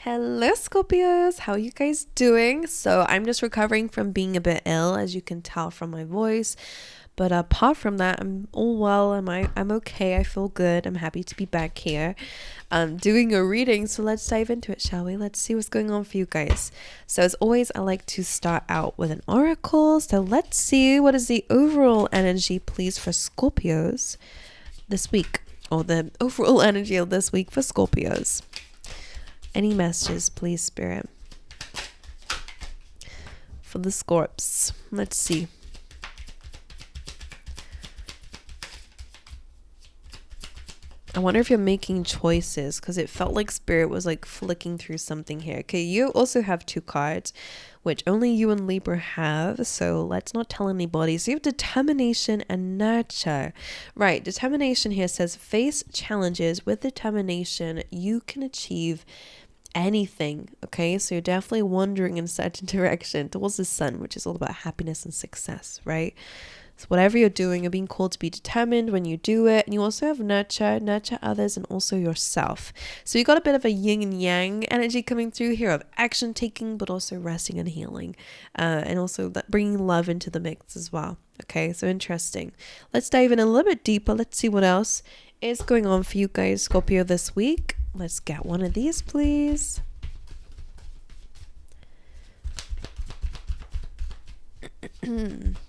Hello, Scorpios. How are you guys doing? So I'm just recovering from being a bit ill, as you can tell from my voice. But apart from that, I'm all well. I'm okay. I feel good. I'm happy to be back here, doing a reading. So let's dive into it, shall we? Let's see what's going on for you guys. So as always, I like to start out with an oracle. So let's see what is the overall energy, please, for Scorpios this week, or the overall energy of this week for Scorpios. Any messages, please, Spirit, for the Scorps. Let's see. I wonder if you're making choices, because it felt like Spirit was like flicking through something here. Okay, you also have 2 cards, which only you and Libra have, so let's not tell anybody. So you have determination and nurture. Right, determination here says face challenges. With determination, you can achieve anything. Okay, so you're definitely wandering in a certain direction towards the sun, which is all about happiness and success, right? So whatever you're doing, you're being called to be determined when you do it. And you also have nurture others and also yourself. So you got a bit of a yin and yang energy coming through here of action taking, but also resting and healing, and also that bringing love into the mix as well. Okay, so interesting. Let's dive in a little bit deeper. Let's see what else is going on for you guys, Scorpio, this week. Let's get one of these, please.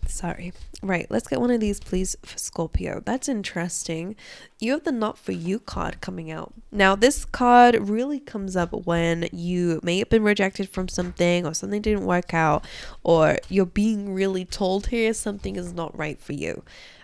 Sorry. Right, let's get one of these, please, for Scorpio. That's interesting. You have the Not For You card coming out. Now, this card really comes up when you may have been rejected from something, or something didn't work out, or you're being really told here something is not right for you.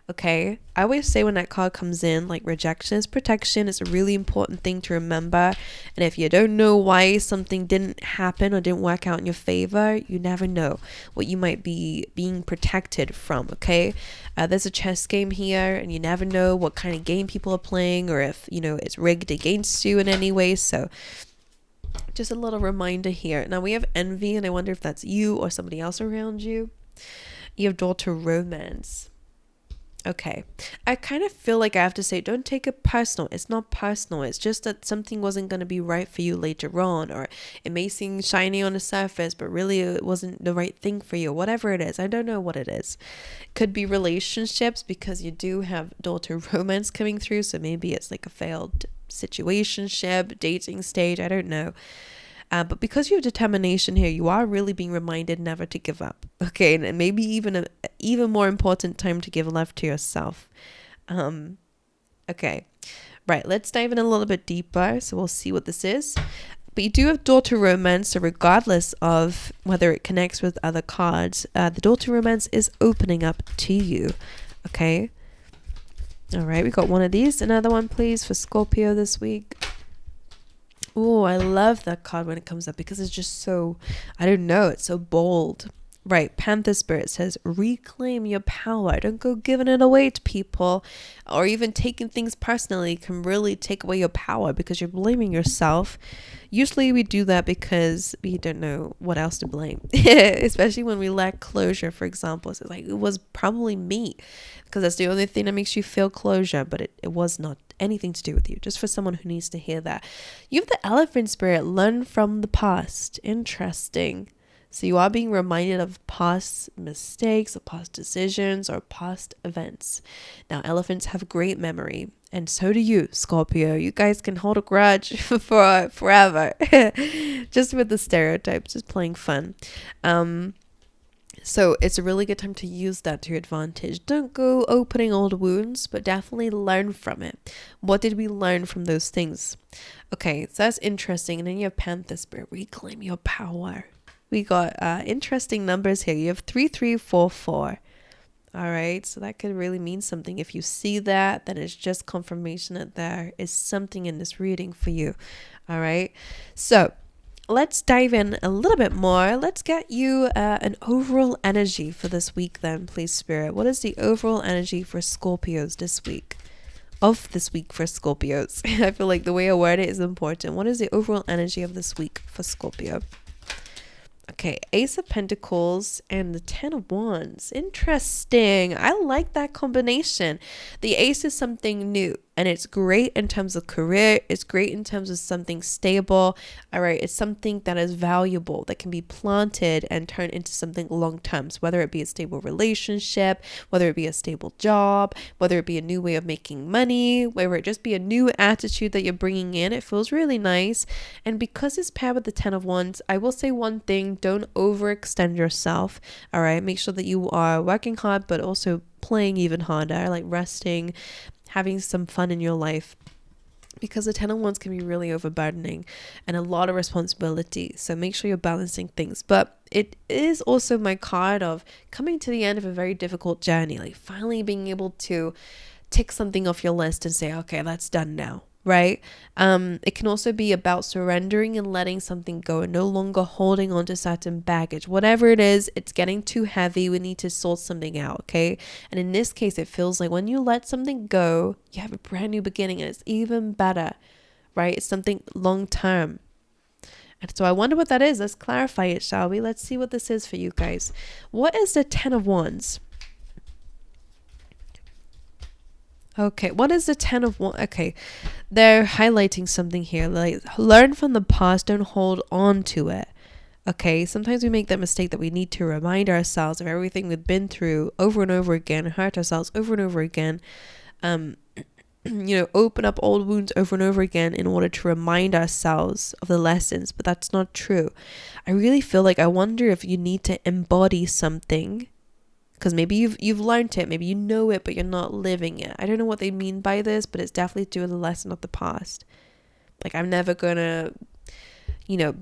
Okay, I always say when that card comes in, like, rejection is protection. It's a really important thing to remember. And if you don't know why something didn't happen or didn't work out in your favor, you never know what you might be being protected from. Okay, there's a chess game here, and you never know what kind of game people are playing, or if, you know, it's rigged against you in any way. So just a little reminder here. Now we have envy, and I wonder if that's you or somebody else around you. You have daughter romance. Okay, I kind of feel like I have to say, don't take it personal. It's not personal. It's just that something wasn't going to be right for you later on, or it may seem shiny on the surface, but really it wasn't the right thing for you. Whatever it is, I don't know what it is. Could be relationships, because you do have daughter romance coming through. So maybe it's like a failed situationship, dating stage. I don't know. But because you have determination here, you are really being reminded never to give up. Okay, and maybe even an even more important time to give love to yourself. Okay, right, let's dive in a little bit deeper. So we'll see what this is. But you do have daughter romance, so regardless of whether it connects with other cards, the daughter romance is opening up to you. Okay. All right, we got one of these. Another one, please, for Scorpio this week. Oh, I love that card when it comes up, because it's just so, I don't know, it's so bold. Right, Panther Spirit says, reclaim your power. Don't go giving it away to people, or even taking things personally can really take away your power, because you're blaming yourself. Usually we do that because we don't know what else to blame, especially when we lack closure, for example. So it's like, it was probably me, because that's the only thing that makes you feel closure, but it was not anything to do with you, just for someone who needs to hear that. You have the Elephant Spirit, learn from the past. Interesting. So you are being reminded of past mistakes, or past decisions, or past events. Now, elephants have great memory, and so do you, Scorpio. You guys can hold a grudge for forever. Just with the stereotypes, just playing fun. So it's a really good time to use that to your advantage. Don't go opening old wounds, but definitely learn from it. What did we learn from those things? Okay, so that's interesting. And then you have Panther Spirit, reclaim your power. We got interesting numbers here. You have 3344. All right, so that could really mean something. If you see that, then it's just confirmation that there is something in this reading for you. All right, so let's dive in a little bit more. Let's get you an overall energy for this week then, please, Spirit. What is the overall energy for Scorpios this week? Of this week for Scorpios. I feel like the way I word it is important. What is the overall energy of this week for Scorpio? Okay, Ace of Pentacles and the 10 of Wands. Interesting. I like that combination. The Ace is something new. And it's great in terms of career. It's great in terms of something stable. All right. It's something that is valuable, that can be planted and turned into something long term. So whether it be a stable relationship, whether it be a stable job, whether it be a new way of making money, whether it just be a new attitude that you're bringing in, it feels really nice. And because it's paired with the 10 of Wands, I will say one thing: don't overextend yourself. All right. Make sure that you are working hard, but also playing even harder, like resting, having some fun in your life, because the 10 of Wands can be really overburdening and a lot of responsibility. So make sure you're balancing things. But it is also my card of coming to the end of a very difficult journey, like finally being able to tick something off your list and say, okay, that's done now. Right? It can also be about surrendering and letting something go and no longer holding on to certain baggage. Whatever it is, it's getting too heavy. We need to sort something out, okay? And in this case, it feels like when you let something go, you have a brand new beginning, and it's even better, right? It's something long term. And so I wonder what that is. Let's clarify it, shall we? Let's see what this is for you guys. What is the 10 of Wands? Okay, what is the 10 of Wands? Okay, they're highlighting something here, like learn from the past, don't hold on to it. Okay, sometimes we make that mistake that we need to remind ourselves of everything we've been through over and over again, hurt ourselves over and over again, open up old wounds over and over again in order to remind ourselves of the lessons. But that's not true. I really feel like, I wonder if you need to embody something, because maybe you've learned it, maybe you know it, but you're not living it. I don't know what they mean by this, but it's definitely to do with the lesson of the past. Like, I'm never gonna,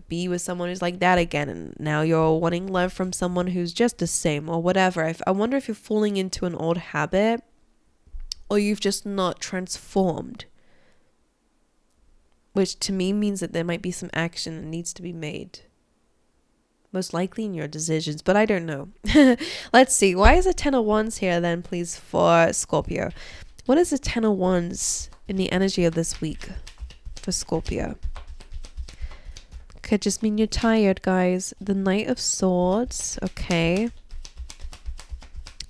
be with someone who's like that again, and now you're wanting love from someone who's just the same or whatever. I wonder if you're falling into an old habit, or you've just not transformed, which to me means that there might be some action that needs to be made. Most likely in your decisions, but I don't know. Let's see. Why is the 10 of Wands here then, please, for Scorpio? What is the 10 of Wands in the energy of this week for Scorpio? Could just mean you're tired, guys. The Knight of Swords. Okay.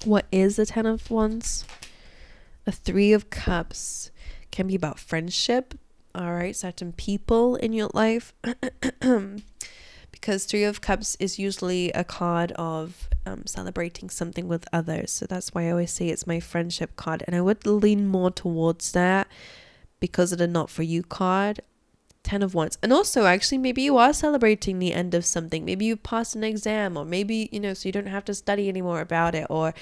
What is the 10 of Wands? The 3 of Cups. Can be about friendship. All right. Certain people in your life. Because 3 of Cups is usually a card of celebrating something with others. So that's why I always say it's my friendship card. And I would lean more towards that because of the not for you card. 10 of Wands. And also, actually, maybe you are celebrating the end of something. Maybe you passed an exam, or maybe, so you don't have to study anymore about it. Or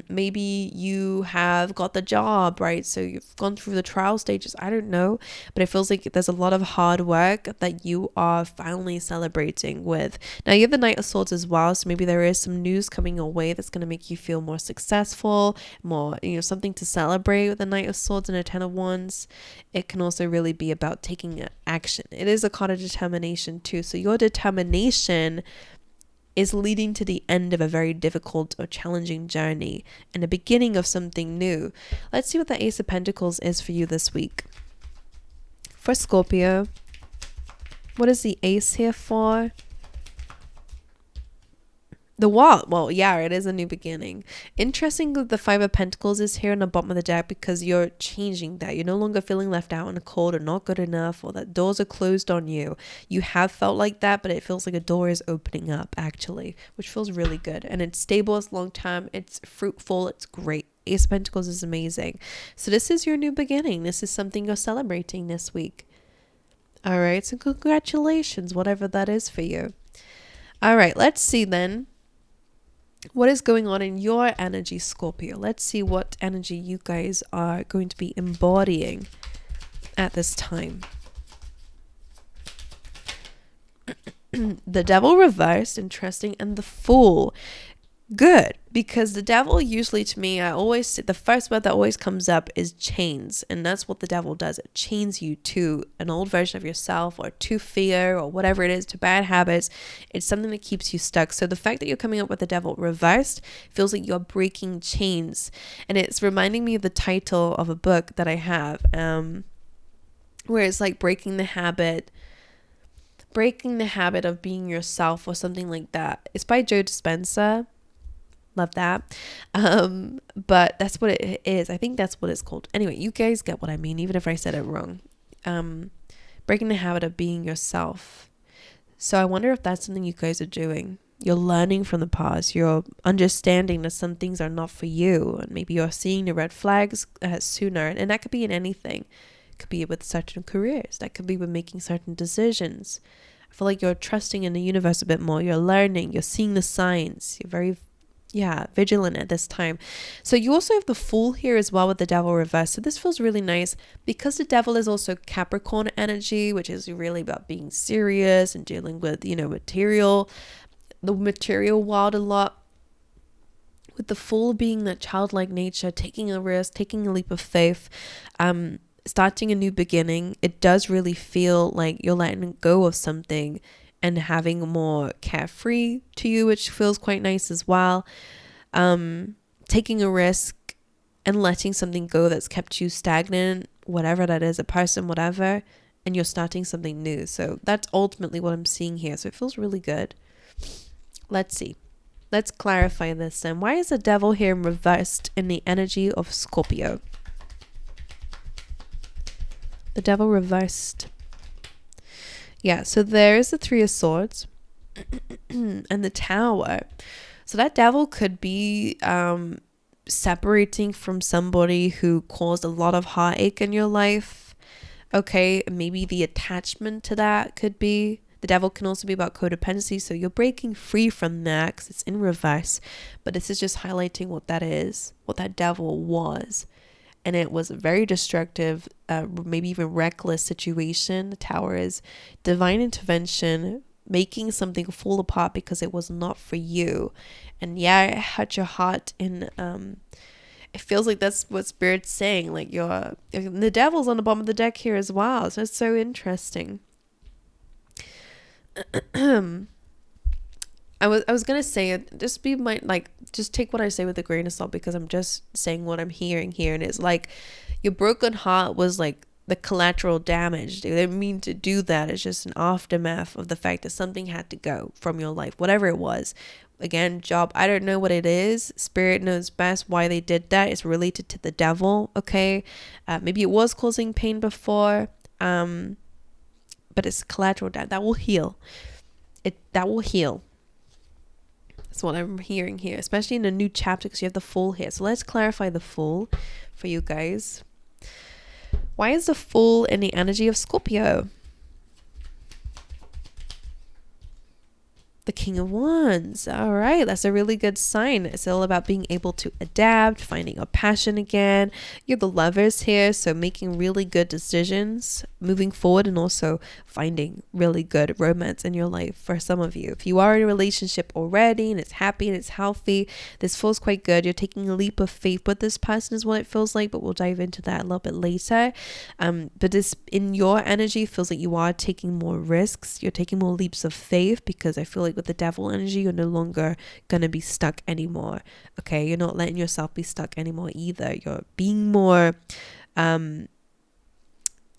maybe you have got the job, right? So you've gone through the trial stages. I don't know. But it feels like there's a lot of hard work that you are finally celebrating with. Now, you have the Knight of Swords as well. So maybe there is some news coming your way that's going to make you feel more successful, more, something to celebrate with the Knight of Swords and a 10 of Wands. It can also really be about taking action. It is a card of determination too. So your determination is leading to the end of a very difficult or challenging journey and the beginning of something new. Let's see what the Ace of Pentacles is for you this week. For Scorpio, what is the Ace here for? The wall. Well, yeah, it is a new beginning. Interesting that the 5 of Pentacles is here on the bottom of the deck, because you're changing that. You're no longer feeling left out in the cold or not good enough, or that doors are closed on you. You have felt like that, but it feels like a door is opening up, actually, which feels really good. And it's stable, it's long term, it's fruitful, it's great. Ace of Pentacles is amazing. So this is your new beginning. This is something you're celebrating this week. All right, so congratulations, whatever that is for you. All right, let's see then. What is going on in your energy, Scorpio? Let's see what energy you guys are going to be embodying at this time. The Devil reversed, interesting, and the Fool. Good, because the Devil usually, to me, the first word that always comes up is chains, and that's what the Devil does. It chains you to an old version of yourself, or to fear, or whatever it is, to bad habits. It's something that keeps you stuck. So the fact that you're coming up with the Devil reversed feels like you're breaking chains, and it's reminding me of the title of a book that I have, where it's like breaking the habit of being yourself, or something like that. It's by Joe Dispenza. Love that. But that's what it is. I think that's what it's called. Anyway, you guys get what I mean, even if I said it wrong. Breaking the habit of being yourself. So I wonder if that's something you guys are doing. You're learning from the past. You're understanding that some things are not for you. And maybe you're seeing the red flags sooner. And that could be in anything. It could be with certain careers. That could be with making certain decisions. I feel like you're trusting in the universe a bit more. You're learning. You're seeing the signs. You're very vigilant at this time. So you also have the Fool here as well with the Devil reverse. So this feels really nice because the Devil is also Capricorn energy, which is really about being serious and dealing with, the material world a lot. With the Fool being that childlike nature, taking a risk, taking a leap of faith, starting a new beginning. It does really feel like you're letting go of something and having more carefree to you, which feels quite nice as well. Taking a risk and letting something go that's kept you stagnant, whatever that is, a person, whatever, and you're starting something new. So that's ultimately what I'm seeing here. So it feels really good. Let's see. Let's clarify this then. Why is the Devil here reversed in the energy of Scorpio? The Devil reversed. Yeah, so there's the Three of Swords and the Tower. So that Devil could be separating from somebody who caused a lot of heartache in your life. Okay, maybe the attachment to that could be. The Devil can also be about codependency. So you're breaking free from that because it's in reverse. But this is just highlighting what that is, what that Devil was. And it was a very destructive, maybe even reckless situation. The Tower is divine intervention, making something fall apart because it was not for you. And yeah, it hurt your heart. And it feels like that's what Spirit's saying. Like the Devil's on the bottom of the deck here as well. So it's so interesting. I was gonna say it. Just just take what I say with a grain of salt because I'm just saying what I'm hearing here, and it's like your broken heart was like the collateral damage. They didn't mean to do that. It's just an aftermath of the fact that something had to go from your life, whatever it was. Again, job. I don't know what it is. Spirit knows best why they did that. It's related to the Devil. Okay, maybe it was causing pain before. But it's collateral damage that will heal. That will heal. That's what I'm hearing here, especially in a new chapter because you have the Fool here. So let's clarify the Fool for you guys. Why is the Fool in the energy of Scorpio? The King of Wands. All right, that's a really good sign. It's all about being able to adapt, finding a passion again. You're the Lovers here, so making really good decisions, moving forward, and also finding really good romance in your life for some of you. If you are in a relationship already and it's happy and it's healthy, this feels quite good. You're taking a leap of faith with this person is what it feels like, but we'll dive into that a little bit later. But this in your energy feels like you are taking more risks. You're taking more leaps of faith because I feel like with the Devil energy, you're no longer going to be stuck anymore. Okay, you're not letting yourself be stuck anymore either. You're being more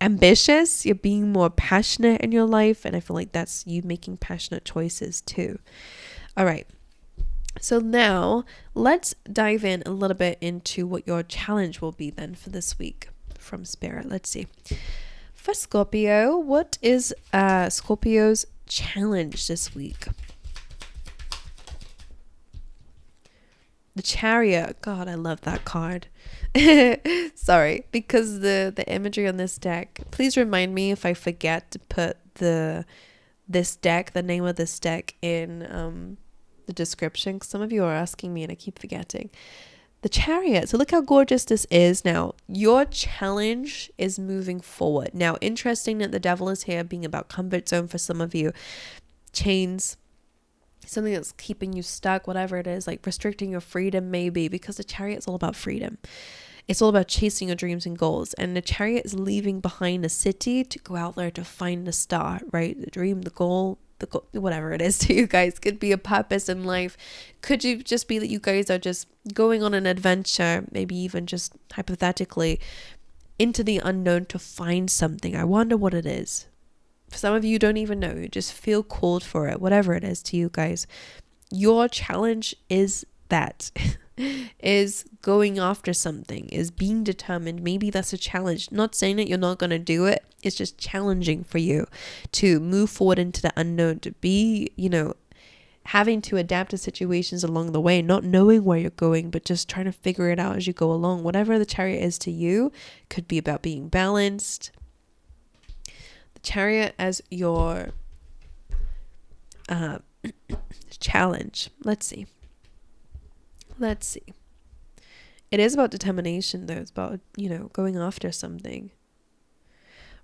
ambitious. You're being more passionate in your life, and I feel like that's you making passionate choices too. All right, so now let's dive in a little bit into what your challenge will be then for this week from Spirit. Let's see. For Scorpio, what is Scorpio's challenge this week? The Chariot. God, I love that card. Sorry, because the imagery on this deck, please remind me if I forget to put the name of this deck in the description, because some of you are asking me and I keep forgetting. The Chariot. So look how gorgeous this is. Now your challenge is moving forward. Now, interesting that the Devil is here being about comfort zone for some of you. Chains, something that's keeping you stuck, whatever it is, like restricting your freedom maybe, because the Chariot is all about freedom. It's all about chasing your dreams and goals. And the Chariot is leaving behind a city to go out there to find the star, right? The dream, the goal, whatever it is to you guys. Could be a purpose in life. Could you just be that you guys are just going on an adventure, maybe even just hypothetically into the unknown to find something. I wonder what it is. For some of you don't even know, you just feel called for it, whatever it is to you guys. Your challenge is that is going after something, is being determined. Maybe that's a challenge. Not saying that you're not going to do it. It's just challenging for you to move forward into the unknown, to be, having to adapt to situations along the way, not knowing where you're going, but just trying to figure it out as you go along. Whatever the Chariot is to you, could be about being balanced. The Chariot as your challenge. Let's see. It is about determination, though. It's about, going after something.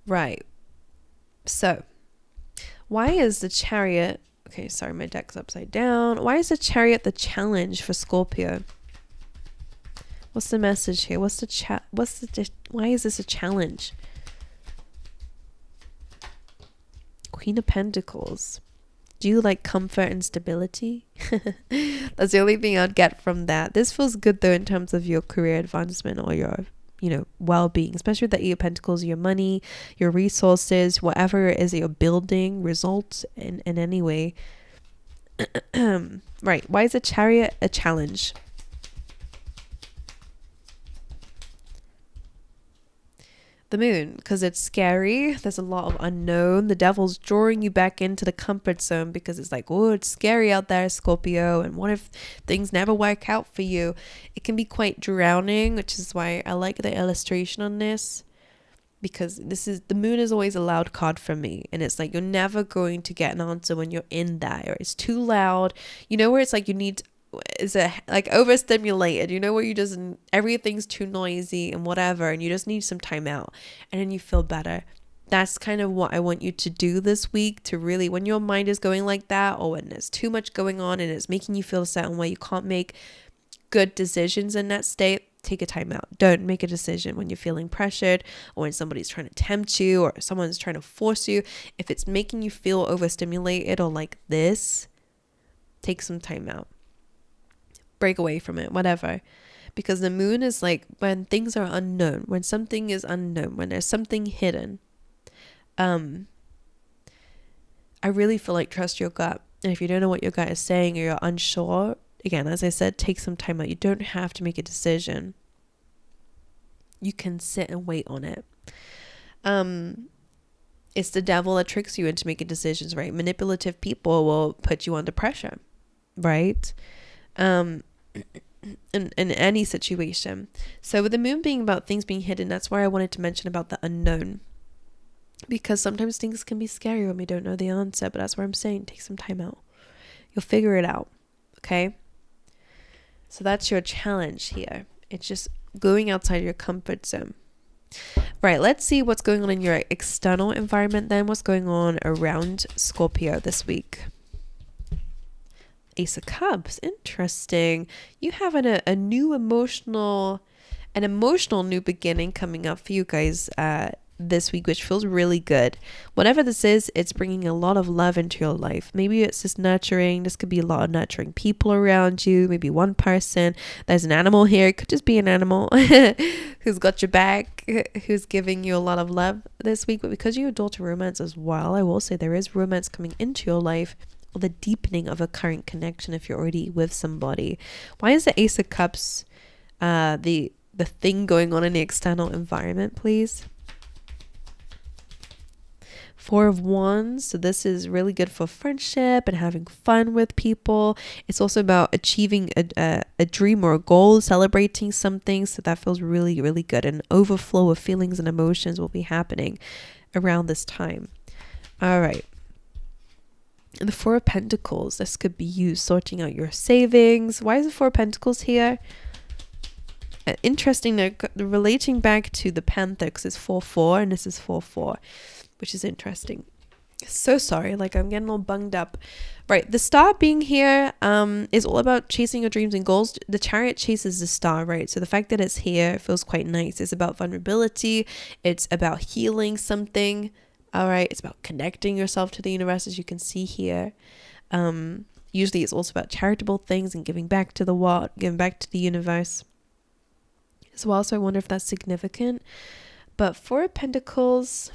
Right. So, why is the Chariot... Okay, sorry, my deck's upside down. Why is the Chariot the challenge for Scorpio? What's the message here? Why is this a challenge? Queen of Pentacles. Do you like comfort and stability? That's the only thing I'd get from that. This feels good, though, in terms of your career advancement or your, well-being, especially with the Eight of Pentacles, your money, your resources, whatever it is that you're building, results in any way. Right. Why is a Chariot a challenge? The Moon, because it's scary. There's a lot of unknown. The devil's drawing you back into the comfort zone because it's like, oh, it's scary out there, Scorpio. And what if things never work out for you? It can be quite drowning, which is why I like the illustration on this, because the Moon is always a loud card for me. And it's like, you're never going to get an answer when you're in that, or it's too loud. Where it's like like overstimulated, where you just, everything's too noisy and whatever, and you just need some time out, and then you feel better. That's kind of what I want you to do this week, to really, when your mind is going like that, or when there's too much going on and it's making you feel a certain way, you can't make good decisions in that state, take a time out. Don't make a decision when you're feeling pressured, or when somebody's trying to tempt you, or someone's trying to force you. If it's making you feel overstimulated or like this, take some time out. Break away from it, whatever. Because the Moon is like when things are unknown, when something is unknown, when there's something hidden. I really feel like trust your gut. And if you don't know what your gut is saying, or you're unsure, again, as I said, take some time out. You don't have to make a decision. You can sit and wait on it. It's the devil that tricks you into making decisions, right? Manipulative people will put you under pressure, right? In any situation. So with the Moon being about things being hidden, that's why I wanted to mention about the unknown, because sometimes things can be scary when we don't know the answer. But that's where I'm saying, take some time out. You'll figure it out. Okay. So that's your challenge here. It's just going outside your comfort zone. Right. Let's see what's going on in your external environment then. What's going on around Scorpio this week? Ace of Cups. Interesting. You have a new emotional new beginning coming up for you guys this week, which feels really good. Whatever this is, it's bringing a lot of love into your life. Maybe it's just nurturing. This could be a lot of nurturing people around you. Maybe one person. There's an animal here. It could just be an animal who's got your back, who's giving you a lot of love this week. But because you adore to romance as well, I will say there is romance coming into your life, or the deepening of a current connection if you're already with somebody. Why is the Ace of Cups the thing going on in the external environment, please? Four of Wands. So this is really good for friendship and having fun with people. It's also about achieving a dream or a goal, celebrating something. So that feels really, really good. An overflow of feelings and emotions will be happening around this time. All right. And the Four of Pentacles. This could be you sorting out your savings. Why is the Four of Pentacles here? Interesting. They're relating back to the Panther, because it's 4-4 and this is 4-4. Which is interesting. So sorry, like I'm getting all bunged up. Right, the Star being here is all about chasing your dreams and goals. The Chariot chases the Star, right? So the fact that it's here feels quite nice. It's about vulnerability. It's about healing something. All right, it's about connecting yourself to the universe, as you can see here. Usually it's also about charitable things and giving back to the world, giving back to the universe as well. So I wonder if that's significant. But Four of Pentacles,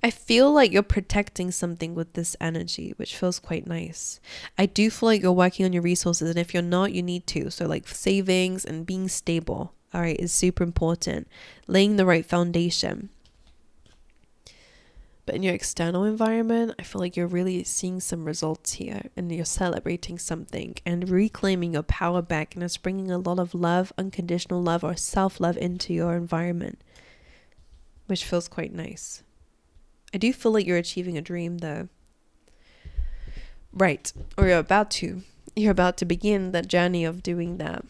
I feel like you're protecting something with this energy, which feels quite nice. I do feel like you're working on your resources, and if you're not, you need to. So like savings and being stable, all right, is super important. Laying the right foundation. But in your external environment, I feel like you're really seeing some results here, and you're celebrating something and reclaiming your power back, and it's bringing a lot of love, unconditional love or self-love into your environment, which feels quite nice. I do feel like you're achieving a dream though. Right. Or you're about to. You're about to begin that journey of doing that.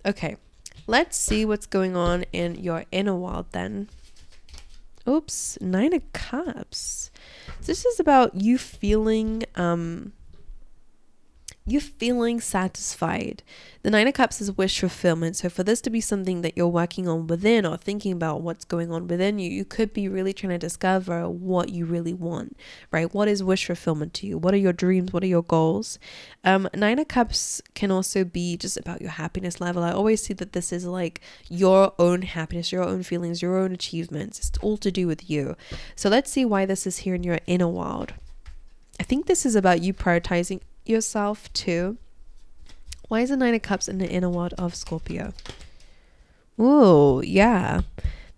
Okay. Let's see what's going on in your inner world then. Oops. 9 of Cups. This is about you feeling satisfied. The 9 of Cups is wish fulfillment. So for this to be something that you're working on within or thinking about what's going on within you, you could be really trying to discover what you really want, right? What is wish fulfillment to you? What are your dreams? What are your goals? 9 of Cups can also be just about your happiness level. I always see that this is like your own happiness, your own feelings, your own achievements. It's all to do with you. So let's see why this is here in your inner world. I think this is about you prioritizing yourself too. Why is the 9 of Cups in the inner world of Scorpio? Oh, yeah.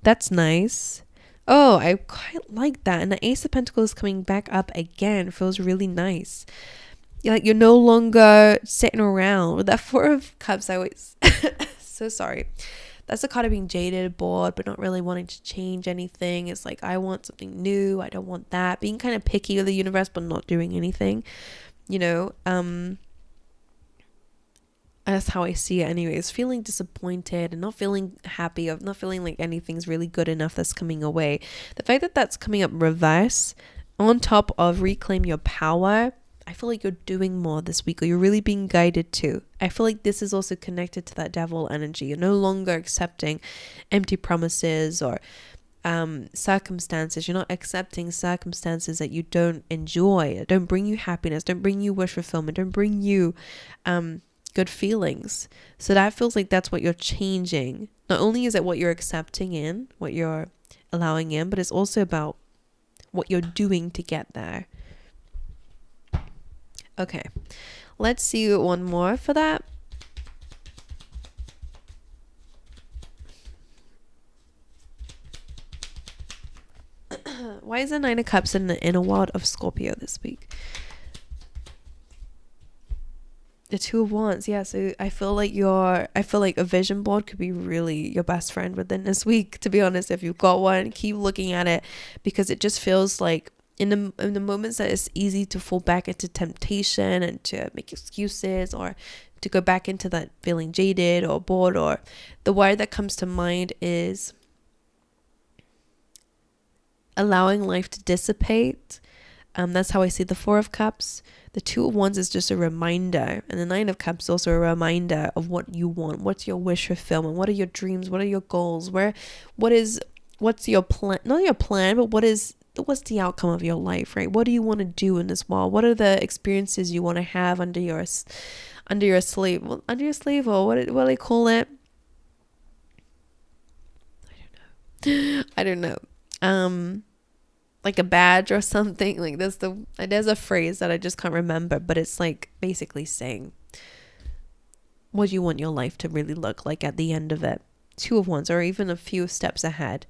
That's nice. Oh, I quite like that. And the Ace of Pentacles coming back up again feels really nice. You're no longer sitting around. With that 4 of Cups, I always... so sorry. That's the card of being jaded, bored, but not really wanting to change anything. It's like, I want something new. I don't want that. Being kind of picky with the universe, but not doing anything. That's how I see it anyways. Feeling disappointed and not feeling happy, of not feeling like anything's really good enough that's coming away. The fact that that's coming up reverse on top of reclaim your power, I feel like you're doing more this week, or you're really being guided to. I feel like this is also connected to that devil energy. You're no longer accepting empty promises or circumstances. You're not accepting circumstances that you don't enjoy, don't bring you happiness, don't bring you wish fulfillment, don't bring you good feelings. So that feels like that's what you're changing. Not only is it what you're accepting in, what you're allowing in, but it's also about what you're doing to get there. Okay, let's see one more for that. Why is the 9 of Cups in the inner world of Scorpio this week? The 2 of Wands. Yeah, so I feel like a vision board could be really your best friend within this week, to be honest. If you've got one, keep looking at it, because it just feels like in the moments that it's easy to fall back into temptation and to make excuses, or to go back into that feeling jaded or bored, or the word that comes to mind is allowing life to dissipate. That's how I see the 4 of Cups. The 2 of Wands is just a reminder, and the 9 of Cups is also a reminder of what you want. What's your wish fulfillment? What are your dreams? What are your goals? What's your plan? Not your plan, but what's the outcome of your life, right? What do you want to do in this world? What are the experiences you want to have under your sleeve, or what do they call it? I don't know. Like a badge or something. Like there's a phrase that I just can't remember, but it's like basically saying what you want your life to really look like at the end of it. 2 of Wands, or even a few steps ahead,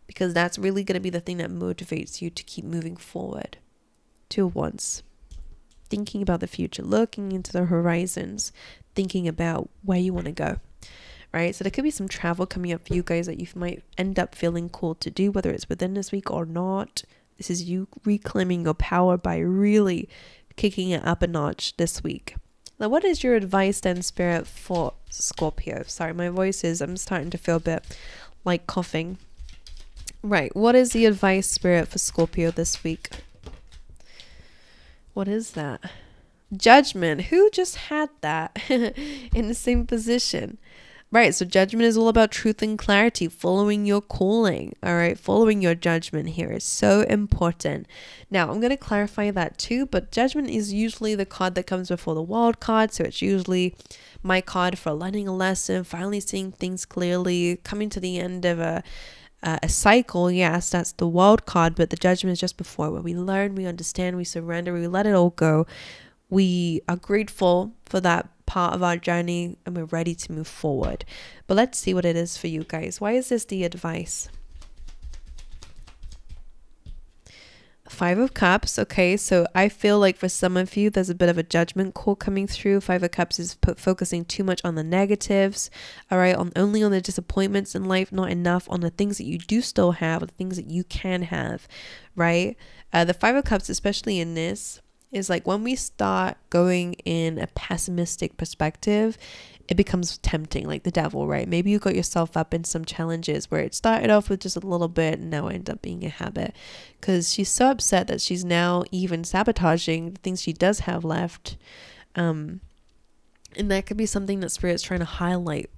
because that's really going to be the thing that motivates you to keep moving forward. 2 of Wands, thinking about the future, looking into the horizons, thinking about where you want to go. Right, so there could be some travel coming up for you guys that you might end up feeling called to do, whether it's within this week or not. This is you reclaiming your power by really kicking it up a notch this week. Now, what is your advice then, Spirit, for Scorpio? Sorry, my voice I'm starting to feel a bit like coughing. Right, what is the advice, Spirit, for Scorpio this week? What is that? Judgment. Who just had that in the same position? Right, so judgment is all about truth and clarity, following your calling, all right? Following your judgment here is so important. Now, I'm going to clarify that too, but judgment is usually the card that comes before the wild card, so it's usually my card for learning a lesson, finally seeing things clearly, coming to the end of a cycle. Yes, that's the World card, but the Judgment is just before, where we learn, we understand, we surrender, we let it all go. We are grateful for that part of our journey, and we're ready to move forward. But let's see what it is for you guys. Why is this the advice? Five of Cups. Okay, so I feel like for some of you there's a bit of a judgment call coming through. Five of Cups is focusing too much on the negatives, all right, only on the disappointments in life, not enough on the things that you do still have, or the things that you can have, right? The Five of Cups, especially in this, is like when we start going in a pessimistic perspective, it becomes tempting, like the devil, right? Maybe you got yourself up in some challenges where it started off with just a little bit and now it ended up being a habit, because she's so upset that she's now even sabotaging the things she does have left. And that could be something that Spirit's trying to highlight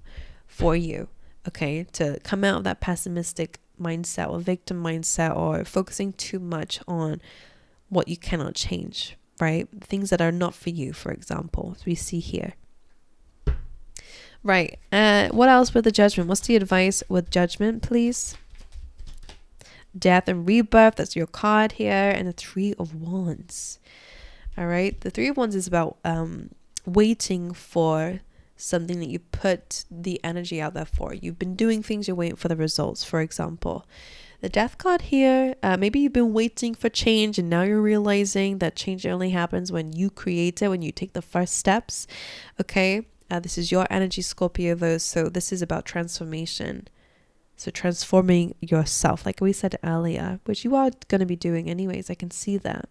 for you, okay? To come out of that pessimistic mindset or victim mindset, or focusing too much on what you cannot change, right? Things that are not for you, for example, as we see here. Right. What else with the Judgment? What's the advice with Judgment, please? Death and rebirth. That's your card here. And the Three of Wands. All right. The Three of Wands is about waiting for something that you put the energy out there for. You've been doing things, you're waiting for the results, for example. The Death card here, maybe you've been waiting for change and now you're realizing that change only happens when you create it, when you take the first steps. Okay. This is your energy, Scorpio, though. So this is about transformation. So transforming yourself, like we said earlier, which you are going to be doing anyways. I can see that.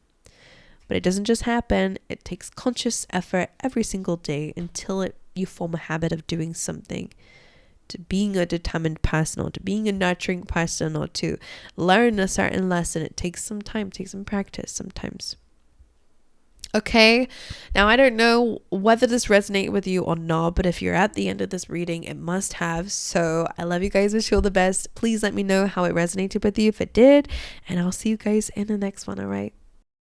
But it doesn't just happen. It takes conscious effort every single day until you form a habit of doing something. To being a determined person, or to being a nurturing person, or to learn a certain lesson. It takes some time, takes some practice sometimes. Okay, now I don't know whether this resonates with you or not, but if you're at the end of this reading, it must have. So I love you guys, wish you all the best. Please let me know how it resonated with you if it did, and I'll see you guys in the next one. All right.